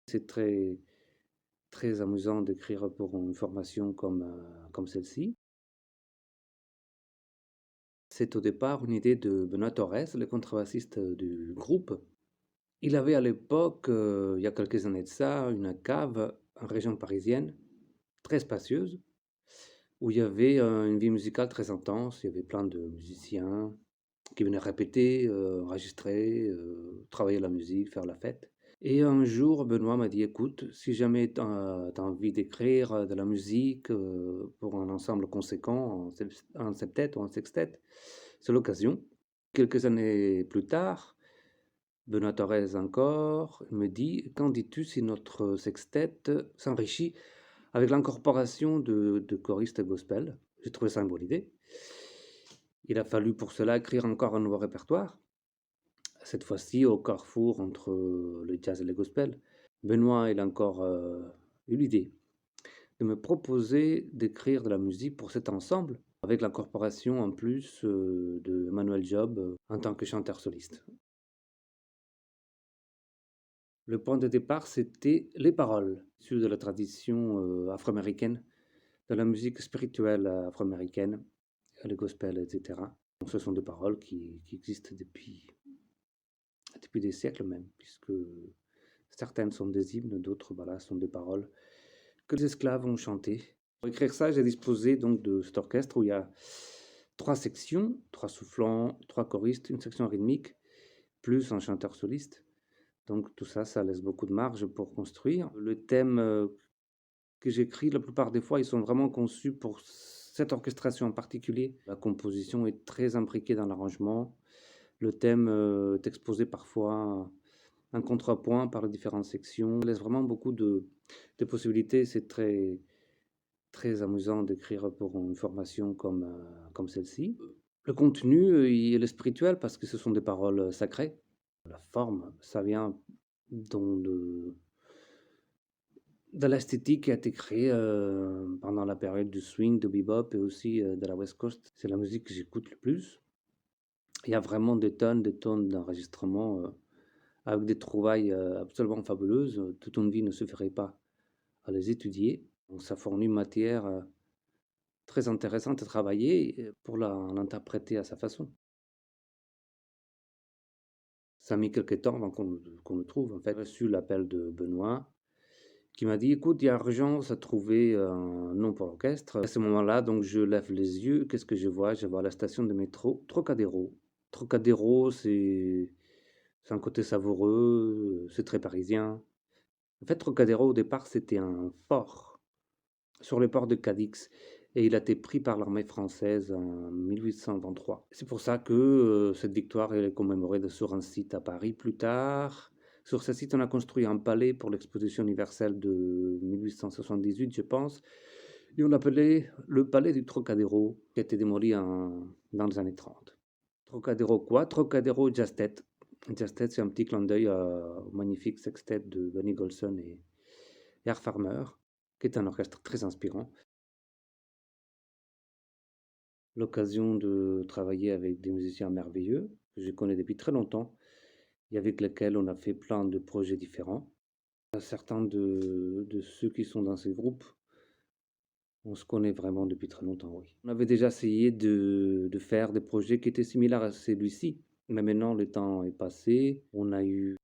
C'est très amusant d'écrire pour une formation comme celle-ci. C'est au départ une idée de Benoît Torres, le contrebassiste du groupe. Il avait à l'époque, il y a quelques années de ça, une cave en région parisienne, très spacieuse, où il y avait une vie musicale très intense. Il y avait plein de musiciens qui venaient répéter, enregistrer, travailler la musique, faire la fête. Et un jour, Benoît m'a dit: «Écoute, si jamais tu as envie d'écrire, de la musique, pour un ensemble conséquent, en septet ou en sextet, c'est l'occasion». Quelques années plus tard, Benoît Torres encore me dit: «Qu'en dis-tu si notre sextet s'enrichit avec l'incorporation de choristes gospel?» J'ai trouvé ça une bonne idée. Il a fallu pour cela écrire encore un nouveau répertoire, cette fois-ci au carrefour entre le jazz et le gospel. Benoît, il a encore eu l'idée de me proposer d'écrire de la musique pour cet ensemble, avec l'incorporation en plus de Manuel Job en tant que chanteur soliste. Le point de départ, c'était les paroles, issues de la tradition afro-américaine, de la musique spirituelle afro-américaine, le gospel, etc. Ce sont des paroles qui existent depuis des siècles même, puisque certaines sont des hymnes, d'autres voilà, sont des paroles que les esclaves ont chantées. Pour écrire ça, j'ai disposé donc de cet orchestre où il y a 3 sections, 3 soufflants, 3 choristes, une section rythmique, plus un chanteur soliste. Donc tout ça, ça laisse beaucoup de marge pour construire. Le thème que j'écris, la plupart des fois, ils sont vraiment conçus pour cette orchestration en particulier. La composition est très imbriquée dans l'arrangement. Le thème est exposé parfois en contrepoint par les différentes sections. Ça laisse vraiment beaucoup de possibilités. C'est très amusant d'écrire pour une formation comme celle-ci. Le contenu, il est spirituel parce que ce sont des paroles sacrées. La forme, ça vient dans de l'esthétique qui a été créée pendant la période du swing, du bebop et aussi de la West Coast. C'est la musique que j'écoute le plus. Il y a vraiment des tonnes d'enregistrements avec des trouvailles absolument fabuleuses. Toute une vie ne suffirait pas à les étudier. Donc ça fournit une matière très intéressante à travailler pour l'interpréter à sa façon. Ça a mis quelques temps avant qu'on le trouve. En fait, j'ai reçu l'appel de Benoît qui m'a dit: «Écoute, il y a urgence à trouver un nom pour l'orchestre». À ce moment-là, donc je lève les yeux, qu'est-ce que je vois? Je vois la station de métro Trocadéro. Trocadéro, c'est un côté savoureux, c'est très parisien. En fait, Trocadéro, au départ, c'était un fort sur le port de Cadix et il a été pris par l'armée française en 1823. C'est pour ça que cette victoire elle est commémorée sur un site à Paris plus tard. Sur ce site, on a construit un palais pour l'exposition universelle de 1878, je pense, et on l'appelait le palais du Trocadéro, qui a été démoli dans les années 30. Trocadéro quoi? Trocadéro Jazztet. Jazztet, c'est un petit clin d'œil au magnifique sextet de Benny Golson et Art Farmer, qui est un orchestre très inspirant. L'occasion de travailler avec des musiciens merveilleux, que je connais depuis très longtemps et avec lesquels on a fait plein de projets différents. Certains de ceux qui sont dans ces groupes, on se connaît vraiment depuis très longtemps, oui. On avait déjà essayé de faire des projets qui étaient similaires à celui-ci, mais maintenant le temps est passé. On a eu,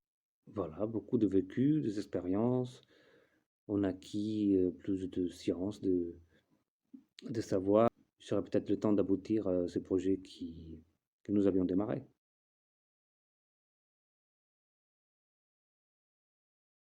voilà, beaucoup de vécu, des expériences. On a acquis plus de science, de savoir. Il serait peut-être le temps d'aboutir à ces projets que nous avions démarrés.